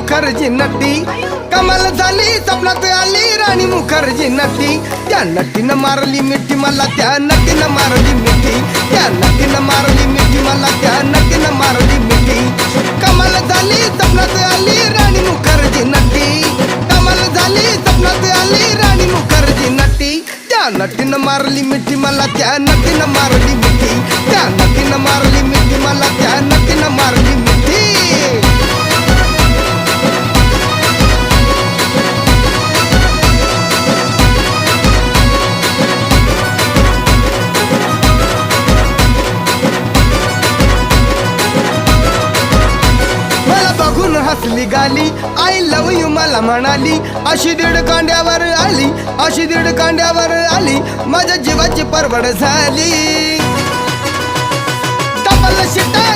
मुखर्जी नटी कमाल झाली स्वप्नात आली राणी मुखर्जी नटी त्या नटीनं मारली मिठी मला त्या नटीनं मारली मिठी त्या नटीनं मारली मिठी मला त्या नटीनं मारली मिठी कमाल झाली स्वप्नात आली राणी मुखर्जी नटी कमाल झाली स्वप्नात आली राणी मुखर्जी नटी त्या नटीनं मारली मिठी मला त्या नटीनं मारली मिठी त्या नटीनं मारली मिठी मला त्या नटीनं मारली मिठी हसली गाली आय लव यू मला म्हणाली अशी दीड कांड्यावर आली अशी दीड कांड्यावर आली माझ्या जीवाची परवड झाली डबल शिटा